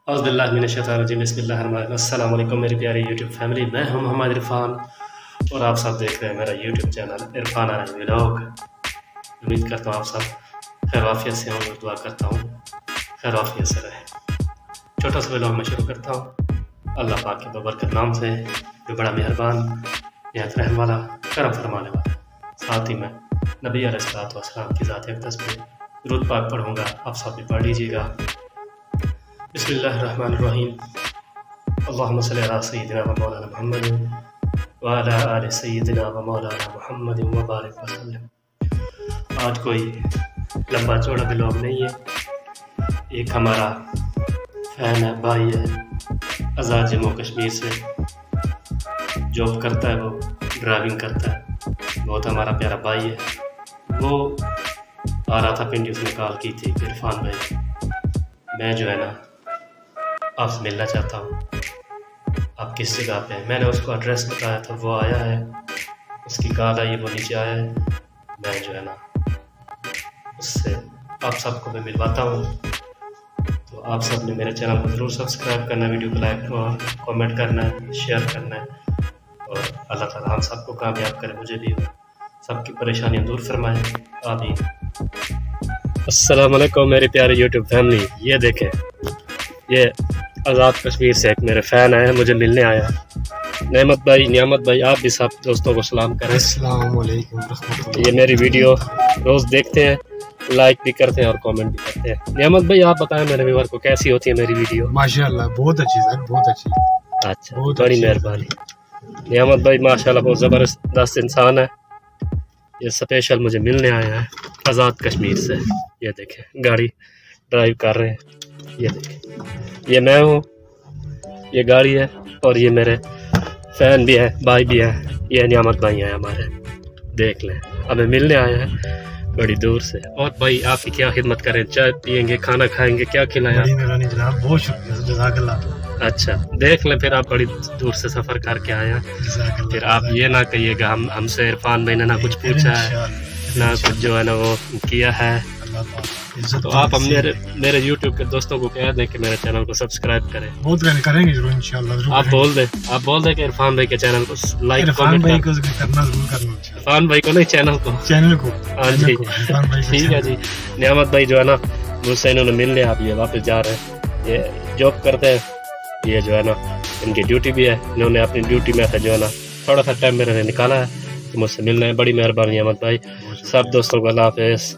अस्सलाम वालेकुम मेरी प्यारी यूट्यूब फैमिली। मैं हूं मोहम्मद इरफान और आप सब देख रहे हैं मेरा यूट्यूब चैनल इरफान आरज़ व्लॉग। उम्मीद करता हूं आप सब खैर आफियत से हों और दुआ करता हूं खैर आफियत से रहें। छोटा सा व्लॉग मैं शुरू करता हूं अल्लाह पाक के बबरकत नाम से, जो बड़ा मेहरबान निहायत रहम वाला करम फरमाने वाला। साथ ही मैं नबी अलैहिस्सलाम की ज़ात अक़दस पे दुरूद पाक पढ़ूँगा, आप सब भी पढ़ लीजिएगा। बिस्मिल्लाहिर्रहमानिर्रहीम। अल्लाहुम्मा सल्लि अला सय्यिदिना व मौलाना मुहम्मद व अला आलि सय्यिदिना व मौलाना मुहम्मद व बारिक वसल्लम। आज कोई लंबा चौड़ा व्लॉग नहीं है। एक हमारा फैन है, भाई है, आज़ाद जम्मू कश्मीर से जॉब करता है, वो ड्राइविंग करता है, बहुत हमारा प्यारा भाई है। वो आ रहा था पिंडी, उसने कॉल की थी इरफान भाई मैं जो है ना आपसे मिलना चाहता हूँ, आप किस जगह पे हैं। मैंने उसको एड्रेस बताया था, वो आया है, उसकी कॉल आई, वो नीचे आया है। मैं जो है ना उससे आप सबको मैं मिलवाता हूँ। तो आप सब ने मेरे चैनल को ज़रूर सब्सक्राइब करना है, वीडियो को लाइक और कमेंट करना है, शेयर करना है, और अल्लाह ताला हम सबको कामयाब करे, मुझे भी सबकी परेशानियाँ दूर फरमाए, आमीन। अस्सलाम वालेकुम मेरी प्यारी यूट्यूब फैमिली। ये देखें, ये आज़ाद कश्मीर से एक मेरे फ़ैन आए हैं, मुझे मिलने आया। नियामत भाई आप भी सब दोस्तों को सलाम करें। अस्सलाम वालेकुम रहमतुल्लाह। ये मेरी वीडियो रोज़ देखते हैं, लाइक भी करते हैं और कमेंट भी करते हैं। नियामत भाई आप बताएं मेरे व्यूअर को कैसी होती है मेरी वीडियो? माशाल्लाह बहुत अच्छी सर, बहुत अच्छी। अच्छा, बड़ी मेहरबानी। नियामत भाई माशाल्लाह बहुत ज़बरदस्त इंसान है। ये स्पेशल मुझे मिलने आया है आज़ाद कश्मीर से। ये देखें गाड़ी ड्राइव कर रहे हैं, ये देखें, ये मैं हूँ, ये गाड़ी है, और ये मेरे फ़ैन भी है, भाई भी है, ये नियामत भाई हैं हमारे। देख लें, हमें मिलने आए हैं बड़ी दूर से। और भाई आपकी क्या खिदमत करें, चाय पियेंगे, खाना खाएंगे, क्या खिलाएं? जनाब बहुत शुक्रिया, जज़ाकल्लाह। अच्छा, देख लें, फिर आप बड़ी दूर से सफ़र करके आए हैं, फिर आप ये ना कहिएगा हमसे इरफान भाई ने ना कुछ पूछा है, ना कुछ जो है ना वो किया है। तो आप हम मेरे YouTube के दोस्तों को कह दें कि मेरे चैनल को सब्सक्राइब करें। बहुत करेंगे जरूर इंशाल्लाह। आप बोल दें कि इरफान भाई के चैनल को लाइक इरफान भाई को करना जरूर करना। इरफान भाई को नहीं, चैनल को। हाँ जी, ठीक है जी। नियामत भाई जो है ना मुझसे इन्होंने मिलने आप ये वापस जा रहे हैं, ये जॉब करते हैं, ये जो है ना इनकी ड्यूटी भी है। इन्होंने अपनी ड्यूटी में जो है ना थोड़ा सा टाइम मेरे निकाला है तो मुझसे मिलना है। बड़ी मेहरबानी नियामत भाई। सब दोस्तों को अल्लाह हाफ़िज़।